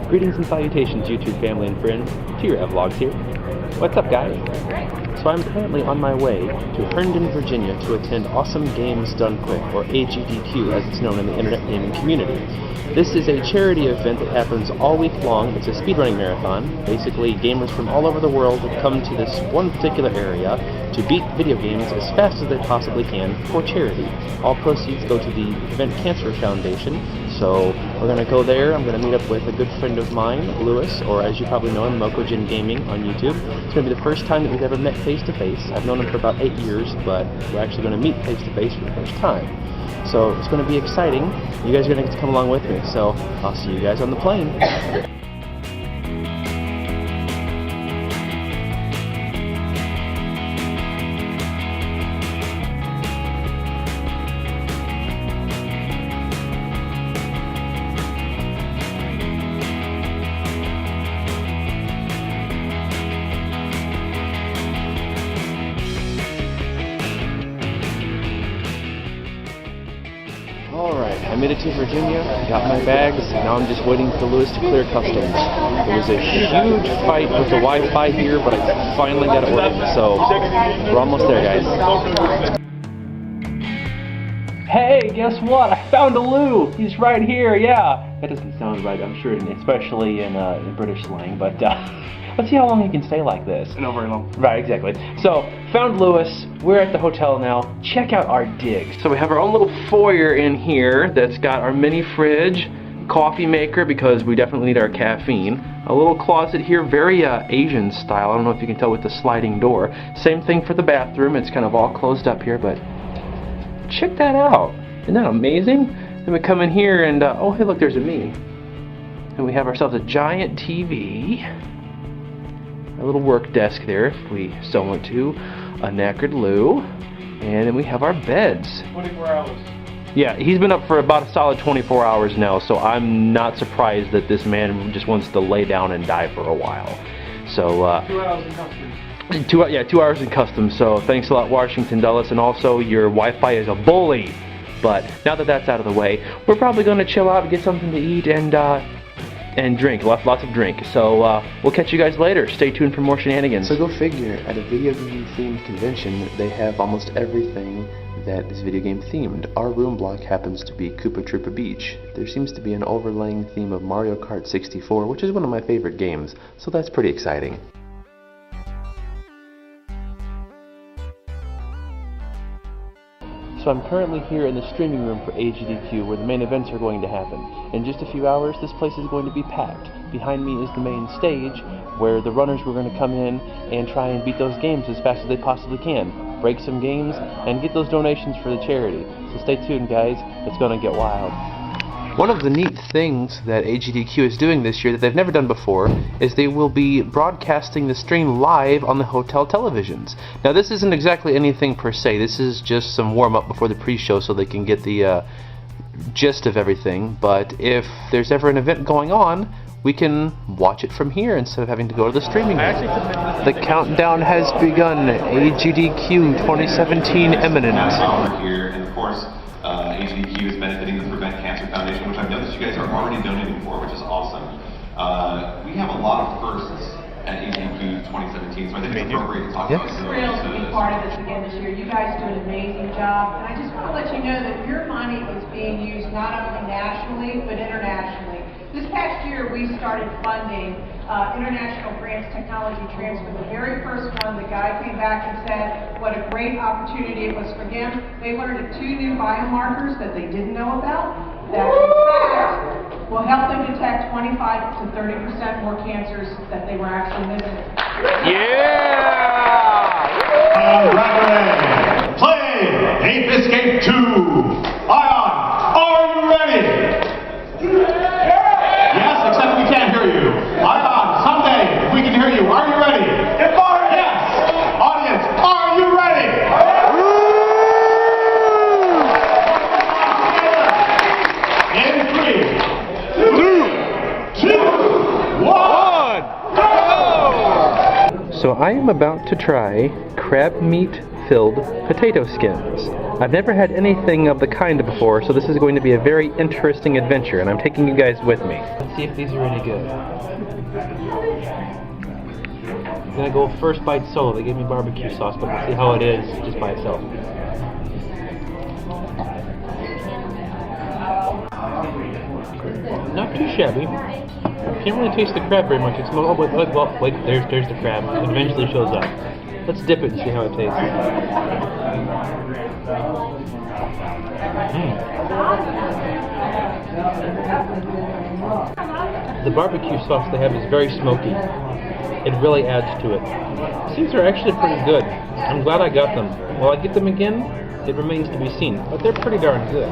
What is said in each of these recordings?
Greetings and salutations, YouTube family and friends, to your vlogs here. What's up, guys? So I'm currently on my way to Herndon, Virginia to attend Awesome Games Done Quick, or AGDQ as it's known in the internet gaming community. This is a charity event that happens all week long. It's a speedrunning marathon. Basically, gamers from all over the world come to this one particular area to beat video games as fast as they possibly can for charity. All proceeds go to the Event Cancer Foundation. So we're going to go there. I'm going to meet up with a good friend of mine, Lewis, or as you probably know him, Mokojin Gaming on YouTube. It's going to be the first time that we've ever met face-to-face. I've known him for about 8 years, but we're actually going to meet face-to-face for the first time. So it's going to be exciting. You guys are going to get to come along with me. So I'll see you guys on the plane. Alright, I made it to Virginia, got my bags, now I'm just waiting for Lewis to clear customs. It was a huge fight with the Wi-Fi here, but I finally got it working, so we're almost there, guys. Hey, guess what? I found a Lou! He's right here, yeah! That doesn't sound right, I'm sure, especially in British slang, but let's see how long he can stay like this. Not very long. Right, exactly. So, found Lewis. We're at the hotel now. Check out our digs. So we have our own little foyer in here that's got our mini fridge, coffee maker because we definitely need our caffeine. A little closet here, very Asian style. I don't know if you can tell with the sliding door. Same thing for the bathroom. It's kind of all closed up here, but check that out. Isn't that amazing? Then we come in here and, oh hey look, there's a me. And we have ourselves a giant TV. A little work desk there if we so want to, a knackered Lou, and then we have our beds. 24 hours. Yeah, he's been up for about a solid 24 hours now, so I'm not surprised that this man just wants to lay down and die for a while. So 2 hours in customs. 2 hours in customs, so thanks a lot, Washington Dulles, and also your Wi-Fi is a bully. But now that that's out of the way, we're probably going to chill out and get something to eat and drink, lots of drink. So we'll catch you guys later. Stay tuned for more shenanigans. So go figure, at a video game themed convention, they have almost everything that is video game themed. Our room block happens to be Koopa Troopa Beach. There seems to be an overlaying theme of Mario Kart 64, which is one of my favorite games, so that's pretty exciting. So I'm currently here in the streaming room for AGDQ where the main events are going to happen. In just a few hours, this place is going to be packed. Behind me is the main stage where the runners were going to come in and try and beat those games as fast as they possibly can. Break some games and get those donations for the charity. So stay tuned, guys. It's going to get wild. One of the neat things that AGDQ is doing this year that they've never done before is they will be broadcasting the stream live on the hotel televisions. Now this isn't exactly anything per se, this is just some warm-up before the pre-show so they can get the gist of everything, but if there's ever an event going on, we can watch it from here instead of having to go to the streaming room. The countdown has begun, AGDQ 2017 imminent. Here, and of course, AGDQ is benefiting the Prevent Cancer Foundation, which I've noticed you guys are already donating for, which is awesome. We have a lot of firsts at AGDQ 2017, so I think it's appropriate to talk about those. I'm thrilled to be part of this again this year. You guys do an amazing job, and I just want to let you know that your money is being used not only nationally, but internationally. This past year, we started funding international grants technology transfer. The very first one, the guy came back and said what a great opportunity it was for him. They learned of 2 new biomarkers that they didn't know about that in fact will help them detect 25 to 30% more cancers that they were actually missing. Yeah! Right, play Ape Escape 2. Ion, are you ready? Yes, except we can't hear you. Ion, someday we can hear you. Are you ready? Yes. Audience, are you ready? In 3, 2, 1, go! So I am about to try crab meat filled potato skins. I've never had anything of the kind before, so this is going to be a very interesting adventure, and I'm taking you guys with me. Let's see if these are any good. I'm gonna go first bite solo. They gave me barbecue sauce, but we'll see how it is just by itself. Not too shabby. Can't really taste the crab very much. It's well, wait, there's the crab. It eventually shows up. Let's dip it and see how it tastes. The barbecue sauce they have is very smoky. It really adds to it. These are actually pretty good. I'm glad I got them. Will I get them again? It remains to be seen, but they're pretty darn good.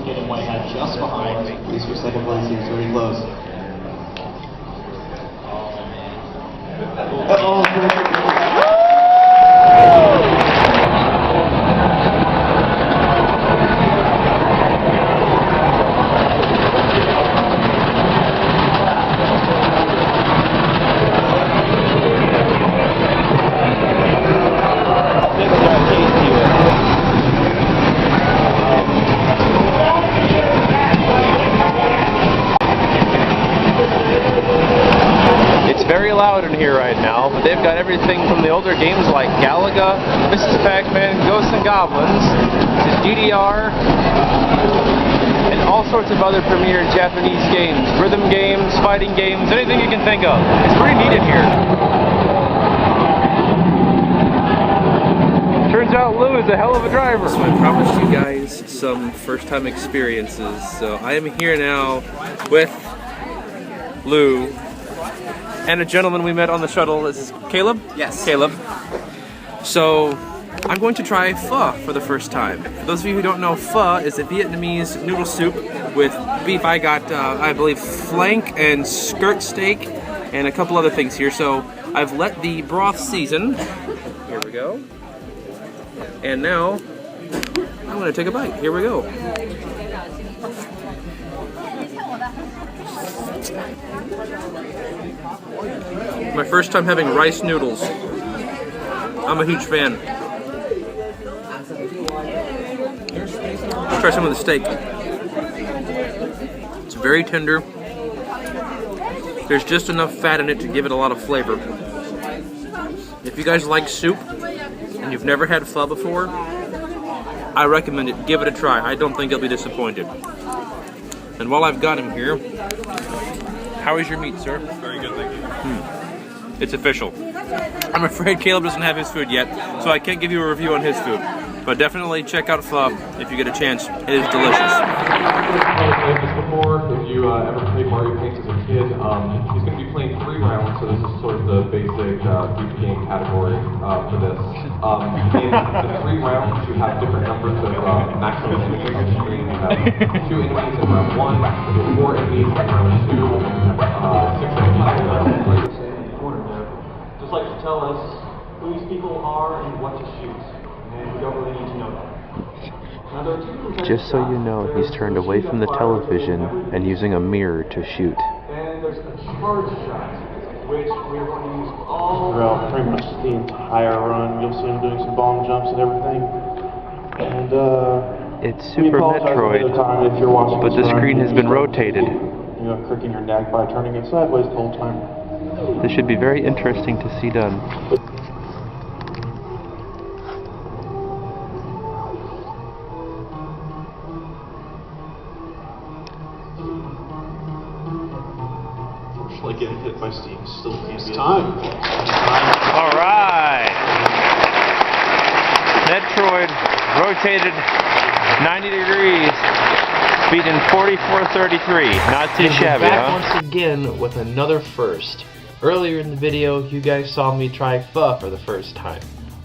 Getting White Hat just behind. Please for second place here, so very close. It's very loud in here right now, but they've got everything from the older games like Galaga, Mrs. Pac-Man, Ghosts and Goblins, to DDR, and all sorts of other premier Japanese games, rhythm games, fighting games, anything you can think of. It's pretty neat in here. Turns out Lou is a hell of a driver. So I promised you guys some first-time experiences, so I am here now with Lou and a gentleman we met on the shuttle. This is Caleb? Yes. Caleb. So, I'm going to try pho for the first time. For those of you who don't know, pho is a Vietnamese noodle soup with beef. I got, I believe, flank and skirt steak and a couple other things here. So, I've let the broth season. Here we go. And now, I'm going to take a bite. Here we go. My first time having rice noodles. I'm a huge fan. Let's try some of the steak. It's very tender. There's just enough fat in it to give it a lot of flavor. If you guys like soup and you've never had pho before, I recommend it. Give it a try. I don't think you'll be disappointed. And while I've got him here, how is your meat, sir? Very good, thank you. It's official. I'm afraid Caleb doesn't have his food yet, so I can't give you a review on his food. But definitely check out pho if you get a chance. It is delicious. Just before, if you ever played Mario Paint as a kid, he's going to be playing 3 rounds, so this is sort of the basic beat game category for this. In the 3 rounds, you have different numbers of maximum enemies on the screen. You have 2 enemies in round 1, 4 enemies in round 2, 6 enemies in round 3. Just like to tell us who these people are and what to shoot, and we don't really need to know that. Just so you know, he's turned away from the television and using a mirror to shoot. And there's a charge shot, which we're going to use all Throughout pretty much the entire run, you'll see him doing some bomb jumps and everything. And It's Super Metroid, but the screen has been rotated. You know, cricking your neck by turning it sideways the whole time. This should be very interesting to see done. Like getting hit by Steam still can't be Time. Alright! Metroid rotated 90 degrees, beating 4433. Not too shabby, back once again with another first. Earlier in the video, you guys saw me try pho for the first time.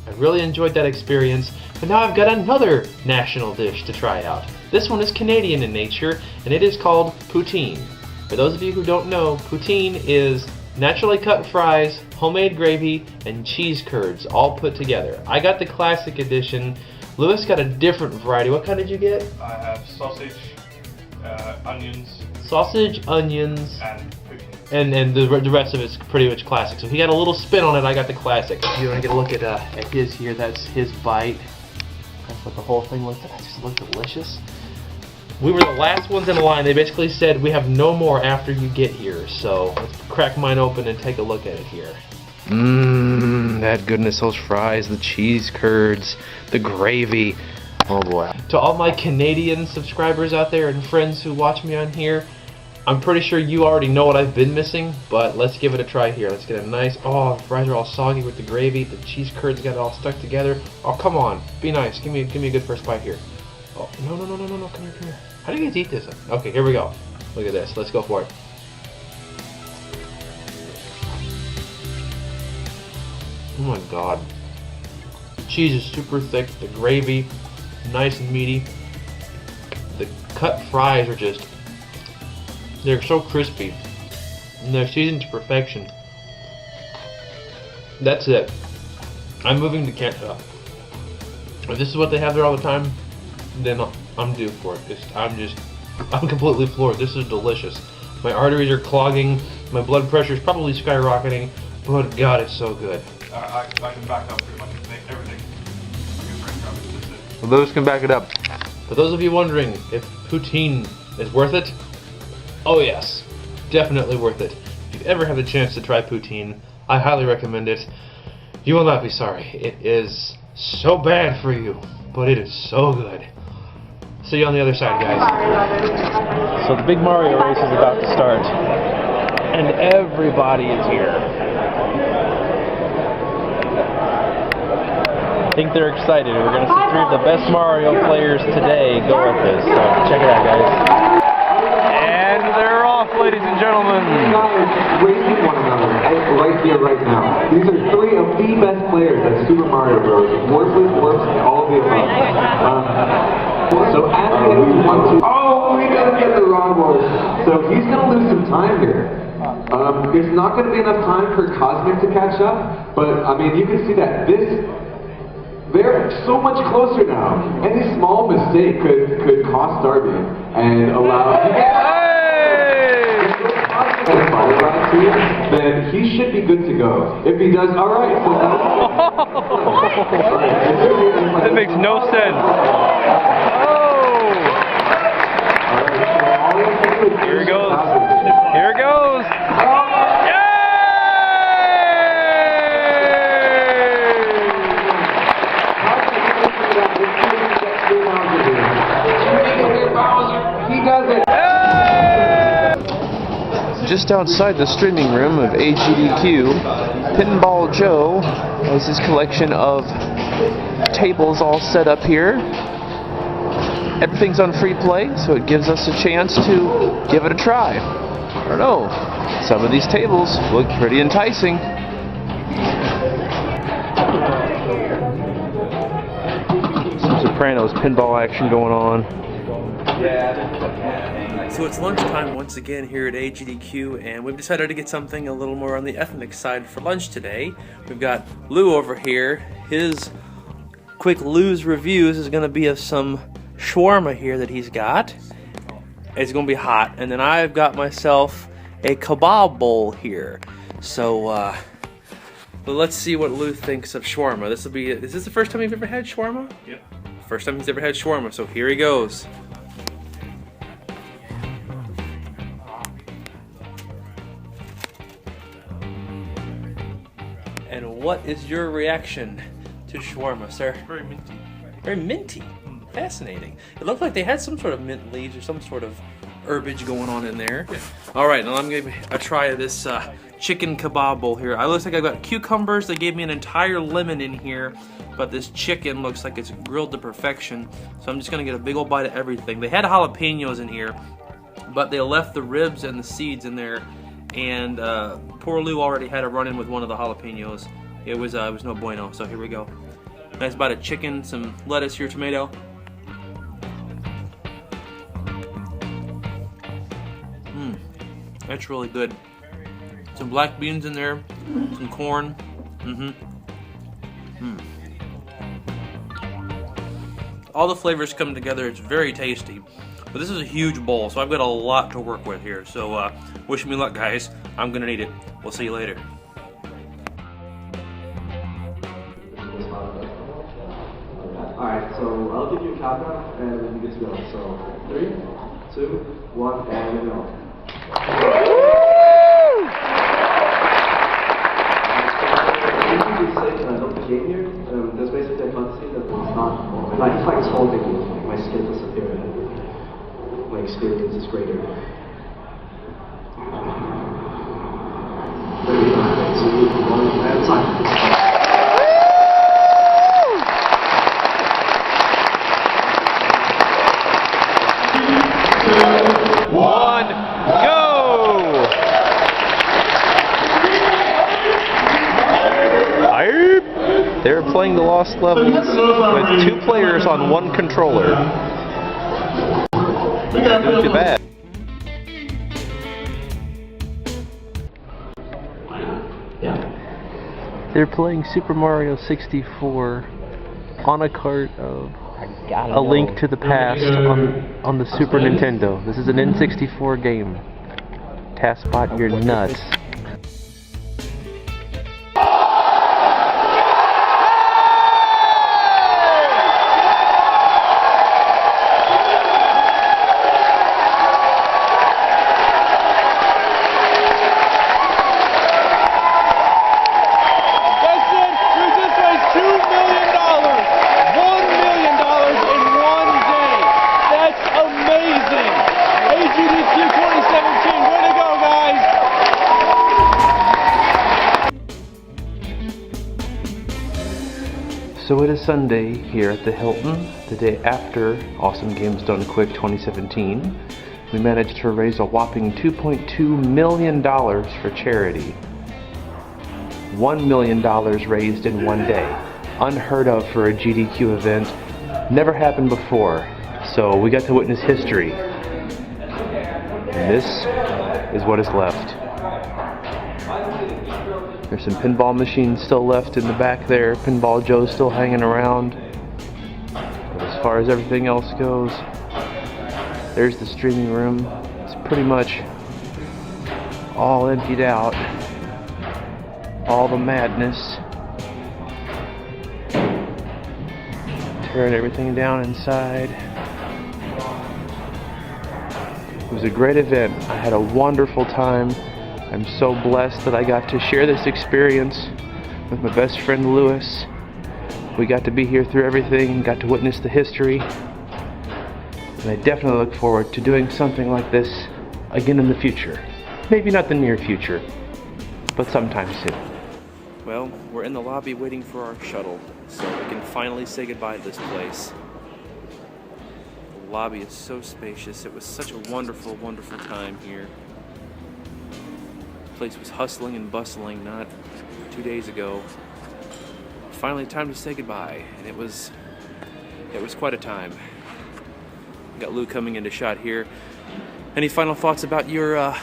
I really enjoyed that experience, but now I've got another national dish to try out. This one is Canadian in nature, and it is called Poutine. For those of you who don't know, poutine is naturally cut fries, homemade gravy, and cheese curds all put together. I got the classic edition, Lewis got a different variety. What kind did you get? I have sausage, onions, Sausage, onions, and and the rest of it's pretty much classic. So he got a little spin on it. I got the classic. If you want to get a look at his here, that's his bite. That's what the whole thing looks like. That just looks delicious. We were the last ones in line. They basically said we have no more after you get here. So let's crack mine open and take a look at it here. Mmm, that goodness, those fries, the cheese curds, the gravy. Oh boy. To all my Canadian subscribers out there and friends who watch me on here, I'm pretty sure you already know what I've been missing, but let's give it a try here. Let's get a nice, oh, the fries are all soggy with the gravy, the cheese curds got it all stuck together. Oh, come on, be nice, give me a good first bite here. Oh, no, come here. How do you guys eat this? Okay, here we go. Look at this, let's go for it. Oh my god. The cheese is super thick, the gravy, nice and meaty. The cut fries are just, they're so crispy. And they're seasoned to perfection. That's it. I'm moving to Canada. If this is what they have there all the time, then I'm due for it. I'm completely floored. This is delicious. My arteries are clogging, my blood pressure is probably skyrocketing, but God, it's so good. I can back up pretty much everything. Well, those can back it up. For those of you wondering if poutine is worth it, oh yes, definitely worth it. If you ever have the chance to try poutine, I highly recommend it. You will not be sorry. It is so bad for you, but it is so good. See you on the other side, guys. So the big Mario race is about to start, and everybody is here. I think they're excited. We're going to see three of the best Mario players today go at this. So check it out, guys. And they're off, ladies and gentlemen. Racing one another right here, right now. These are three of the best players at Super Mario Bros. Worthless, works, all of the above. So as we want to... Oh, he doesn't get the wrong one. So he's going to lose some time here. There's not going to be enough time for Cosmic to catch up, but I mean, you can see that they're so much closer now. Any small mistake could cost Darby and allow... Then he should be good to go. If he does, all right. So that makes no sense. Oh! Here it goes. Here it goes. He does it. Just outside the streaming room of AGDQ, Pinball Joe has his collection of tables all set up here. Everything's on free play, so it gives us a chance to give it a try. I don't know, some of these tables look pretty enticing. Some Sopranos pinball action going on. So it's lunchtime once again here at AGDQ, and we've decided to get something a little more on the ethnic side for lunch today. We've got Lou over here. His quick Lou's reviews is going to be of some shawarma here that he's got. It's going to be hot. And then I've got myself a kebab bowl here. So let's see what Lou thinks of shawarma. Is this the first time you've ever had shawarma? Yep. First time he's ever had shawarma, so here he goes. And what is your reaction to shawarma, sir? Very minty. Very minty. Fascinating. It looked like they had some sort of mint leaves or some sort of herbage going on in there. Yeah. All right, now I'm gonna try of this chicken kebab bowl here. It looks like I've got cucumbers. They gave me an entire lemon in here, but this chicken looks like it's grilled to perfection. So I'm just gonna get a big old bite of everything. They had jalapenos in here, but they left the ribs and the seeds in there. And poor Lou already had a run-in with one of the jalapenos. It was no bueno. So here we go. Nice bite of chicken, some lettuce here, tomato. That's really good. Some black beans in there, some corn. all the flavors come together. It's very tasty. But this is a huge bowl, so I've got a lot to work with here. So wish me luck, guys. I'm gonna need it. We'll see you later. Alright, so I'll give you a countdown and then you get to go. So 3, 2, 1, and go. There's basically a cutscene that it's not like it's like this whole thing, like my skin disappeared and my experience is greater. Very nice. So you can go and time. They're playing the Lost Levels with 2 players on 1 controller. Not too bad. They're playing Super Mario 64 on a cart of A Link to the Past on the Super Nintendo. This is an N64 game. Taskbot, you're nuts. AGDQ 2017, way to go, guys! So it is Sunday here at the Hilton, the day after Awesome Games Done Quick 2017. We managed to raise a whopping $2.2 million for charity. $1 million raised in one day. Unheard of for a GDQ event. Never happened before. So we got to witness history. And this is what is left. There's some pinball machines still left in the back there. Pinball Joe's still hanging around. But as far as everything else goes, there's the streaming room. It's pretty much all emptied out. All the madness. Tearing everything down inside. It was a great event. I had a wonderful time. I'm so blessed that I got to share this experience with my best friend Lewis. We got to be here through everything, got to witness the history. And I definitely look forward to doing something like this again in the future. Maybe not the near future, but sometime soon. Well, we're in the lobby waiting for our shuttle, so we can finally say goodbye to this place. The lobby is so spacious. It was such a wonderful, wonderful time here. The place was hustling and bustling not 2 days ago. Finally, time to say goodbye, and it was quite a time. Got Lou coming into shot here. Any final thoughts about your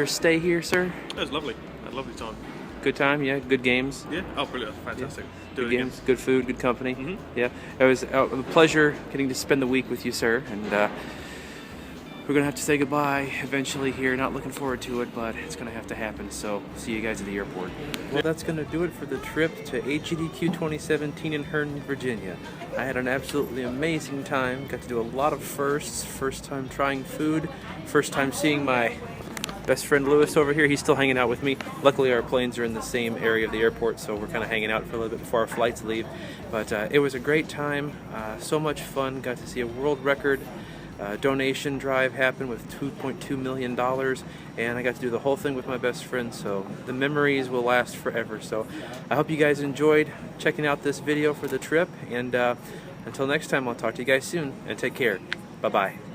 stay here, sir? It was lovely. I had a lovely time. Good time, yeah. Good games. Yeah. Oh, brilliant! Fantastic. Yeah. Do Good it games, again. good food, good company. Mm-hmm. Yeah, it was a pleasure getting to spend the week with you, sir. And we're gonna have to say goodbye eventually here. Not looking forward to it, but it's gonna have to happen. So see you guys at the airport. Well, that's gonna do it for the trip to AGDQ 2017 in Herndon, Virginia. I had an absolutely amazing time. Got to do a lot of firsts. First time trying food. First time seeing my best friend Lewis over here. He's still hanging out with me. Luckily our planes are in the same area of the airport, so we're kind of hanging out for a little bit before our flights leave. But it was a great time. So much fun. Got to see a world record donation drive happen with $2.2 million, and I got to do the whole thing with my best friend, so the memories will last forever. So I hope you guys enjoyed checking out this video for the trip, and until next time, I'll talk to you guys soon, and take care. Bye-bye.